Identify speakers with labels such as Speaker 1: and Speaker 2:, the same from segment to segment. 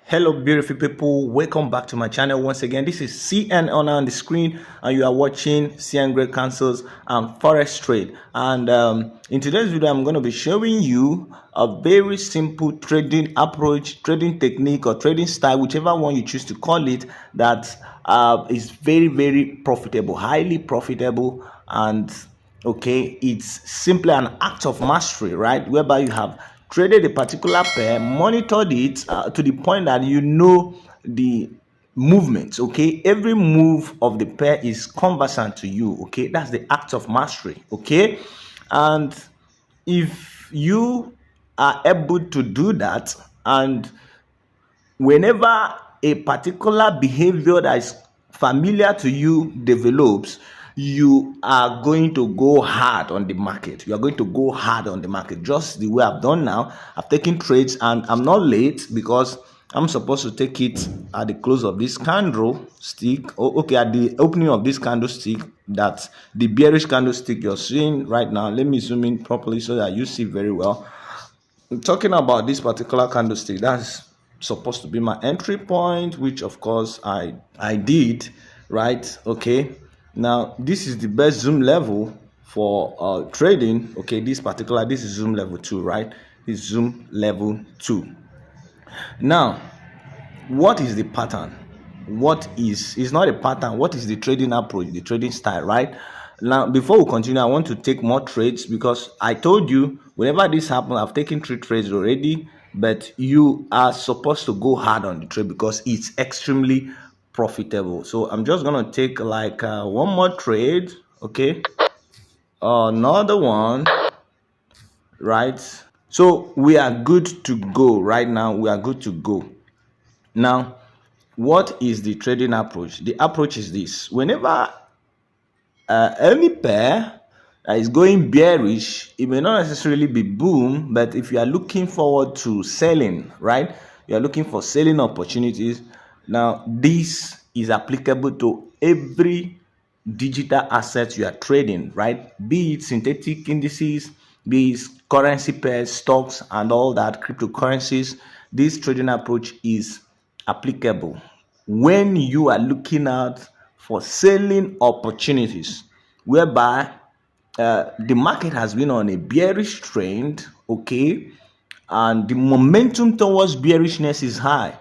Speaker 1: Hello beautiful people, welcome back to my channel once again. This is CN on the screen and you are watching CN Great Counsels and Forex Trade. And in today's video I'm going to be showing you a very simple trading approach, trading technique or trading style, whichever one you choose to call it, that is very profitable, highly profitable. And okay, it's simply an act of mastery, right, whereby you have traded a particular pair, monitored it to the point that you know the movements. Okay, every move of the pair is conversant to you. Okay, that's the act of mastery. Okay, and if you are able to do that, and whenever a particular behavior that is familiar to you develops, you are going to go hard on the market. You are going to go hard on the market, just the way I've done now. I've taken trades and I'm not late because I'm supposed to take it at the close of this candlestick. Okay, at the opening of this candlestick, that's the bearish candlestick you're seeing right now. Let me zoom in properly so that you see very well. I'm talking about this particular candlestick. That's supposed to be my entry point, which of course I did, right? Okay, now this is the best zoom level for trading. Okay, this is zoom level 2, right? This zoom level 2. Now what is the pattern? What is not a pattern, what is the trading approach, the trading style, right? Now before we continue, I want to take more trades because I told you whenever this happens, I've taken 3 trades already, but you are supposed to go hard on the trade because it's extremely profitable. So I'm just gonna take like one more trade. Okay, another one, right? So we are good to go right now. We are good to go now. What is the trading approach? The approach is this: whenever any pair is going bearish, it may not necessarily be boom, but if you are looking forward to selling, right, you are looking for selling opportunities. Now this is applicable to every digital asset you are trading, right? Be it synthetic indices, be it currency pairs, stocks and all that, cryptocurrencies. This trading approach is applicable when you are looking out for selling opportunities, whereby the market has been on a bearish trend. Okay, and the momentum towards bearishness is high,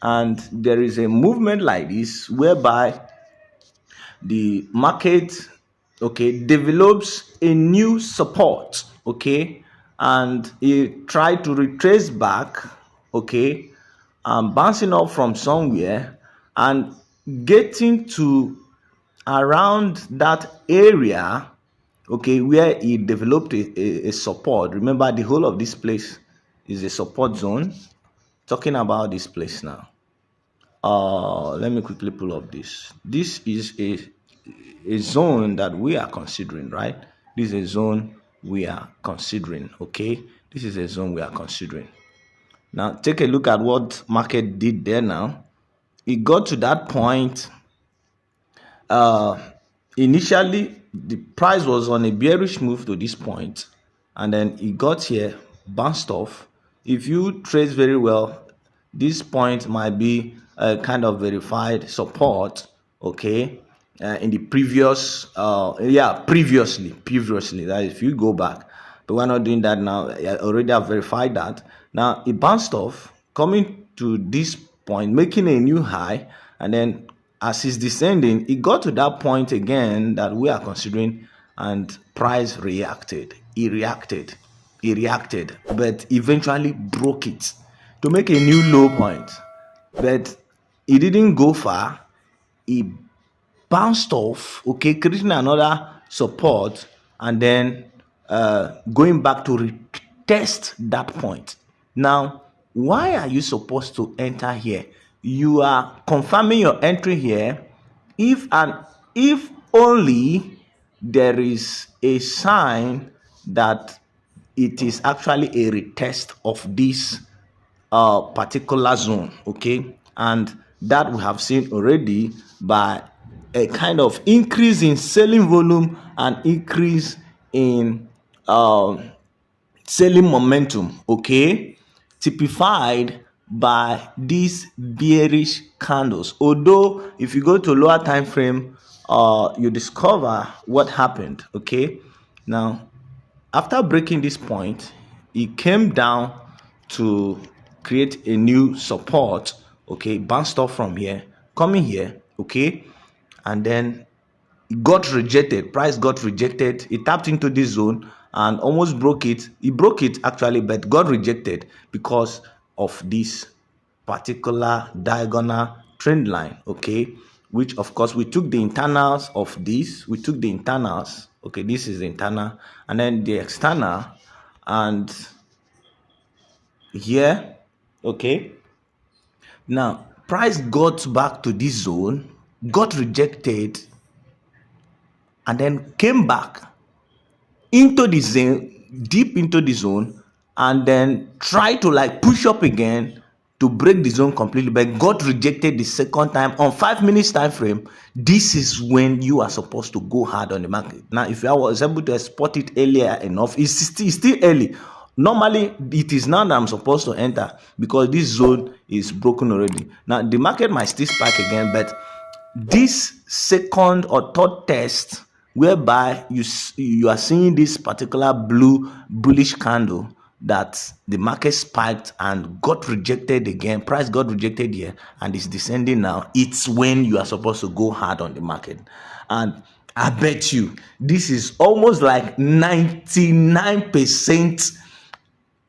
Speaker 1: and there is a movement like this whereby the market, okay, develops a new support. Okay, and it tried to retrace back. Okay, bouncing up from somewhere and getting to around that area. Okay, where it developed a support. Remember, the whole of this place is a support zone. Talking about this place now, let me quickly pull up this. This is a zone that we are considering, right? This is a zone we are considering. Okay, this is a zone we are considering. Now take a look at what market did there. Now it got to that point. Initially the price was on a bearish move to this point, and then it got here, bounced off. If you trace very well, this point might be a kind of verified support. Okay, in the previous previously, that if you go back, but we're not doing that now. I already have verified that. Now it bounced off, coming to this point, making a new high, and then as it's descending, it got to that point again that we are considering, and price reacted. It reacted, but eventually broke it to make a new low point. But it didn't go far. It bounced off, okay, creating another support, and then going back to retest that point. Now, why are you supposed to enter here? You are confirming your entry here if only there is a sign that it is actually a retest of this particular zone. Okay, and that we have seen already by a kind of increase in selling volume and increase in selling momentum. Okay, typified by these bearish candles. Although if you go to lower time frame, you discover what happened. Okay, now after breaking this point, it came down to create a new support. Okay, bounced off from here, coming here. Okay, and then it got rejected. Price got rejected. It tapped into this zone and almost broke it. It broke it actually, but got rejected because of this particular diagonal trend line. Okay, which of course we took the internals of this. We took the internals. Okay, this is the internal, and then the external, and here. Okay, now price got back to this zone, got rejected, and then came back into the zone, deep into the zone, and then try to like push up again to break the zone completely, but got rejected the second time on 5 minutes time frame. This is when you are supposed to go hard on the market. Now if I was able to export it earlier enough, it's still early. Normally it is now that I'm supposed to enter because this zone is broken already. Now the market might still spike again, but this second or third test whereby you are seeing this particular blue bullish candle that the market spiked and got rejected again, price got rejected here and is descending now, it's when you are supposed to go hard on the market. And I bet you this is almost like 99%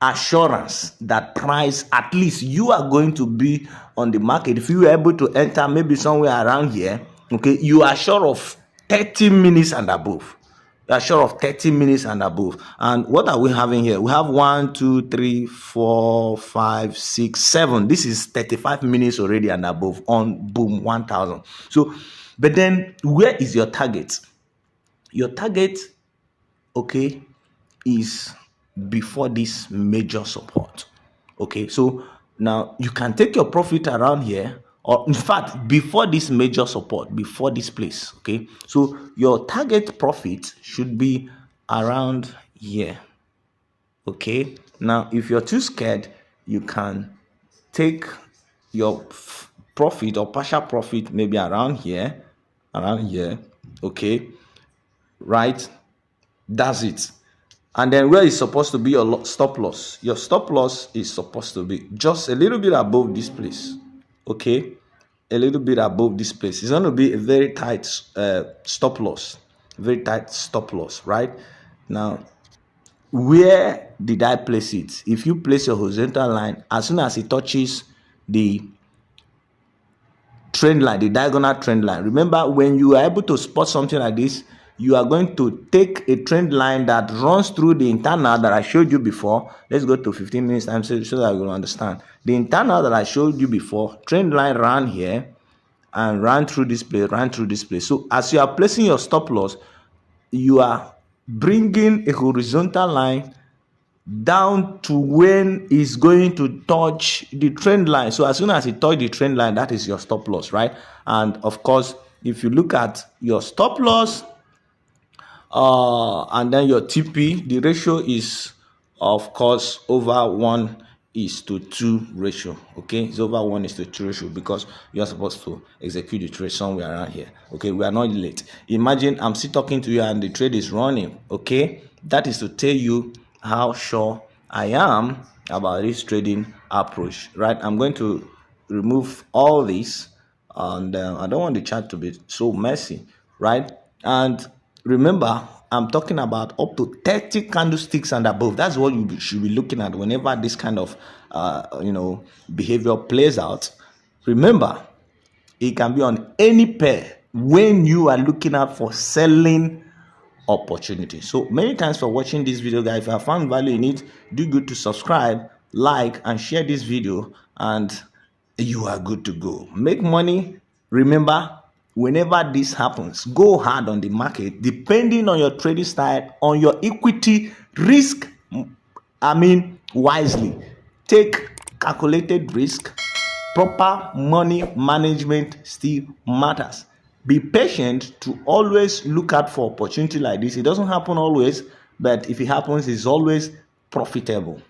Speaker 1: assurance that price, at least you are going to be on the market. If you were able to enter maybe somewhere around here, okay, you are sure of 30 minutes and above. You are sure of 30 minutes and above. And what are we having here? We have 1 2 3 4 5 6 7. This is 35 minutes already and above on boom 1000. So but then where is your target? Your target, okay, is before this major support. Okay, so now you can take your profit around here, or in fact before this major support, before this place. Okay, so your target profit should be around here. Okay, now if you're too scared, you can take your profit or partial profit maybe around here. Okay, right, that's it. And then where is supposed to be your stop loss? Your stop loss is supposed to be just a little bit above this place. Okay, a little bit above this place. It's going to be a very tight stop loss. Very tight stop loss, right? Now, where did I place it? If you place your horizontal line, as soon as it touches the trend line, the diagonal trend line, remember when you are able to spot something like this, you are going to take a trend line that runs through the internal that I showed you before. Let's go to 15 minutes time so that you will understand. The internal that I showed you before, trend line ran here and ran through this place, So as you are placing your stop loss, you are bringing a horizontal line down to when it's going to touch the trend line. So as soon as it touches the trend line, that is your stop loss, right? And of course, if you look at your stop loss, and then your TP, the ratio is of course over 1:2 ratio. Okay, it's over 1:2 ratio because you are supposed to execute the trade somewhere around here. Okay, we are not late. Imagine I'm still talking to you and the trade is running. Okay, that is to tell you how sure I am about this trading approach, right? I'm going to remove all this, and I don't want the chart to be so messy, right? And remember, I'm talking about up to 30 candlesticks and above. That's what you should be looking at whenever this kind of behavior plays out. Remember, it can be on any pair when you are looking out for selling opportunity. So many thanks for watching this video, guys. If you have found value in it, do good to subscribe, like, and share this video, and you are good to go. Make money. Remember, whenever this happens, go hard on the market depending on your trading style, on your equity risk. Wisely. Take calculated risk. Proper money management still matters. Be patient to always look out for opportunity like this. It doesn't happen always, but if it happens, it's always profitable.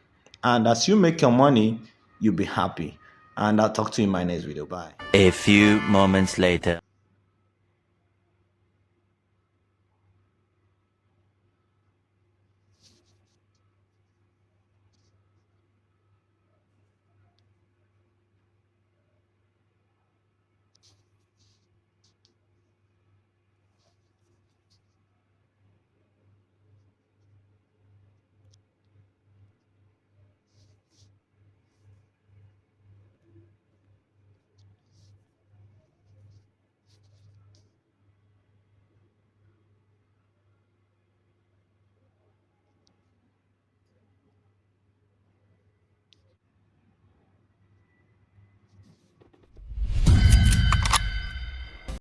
Speaker 1: And as you make your money, you'll be happy. And I'll talk to you in my next video. Bye.
Speaker 2: A few moments later.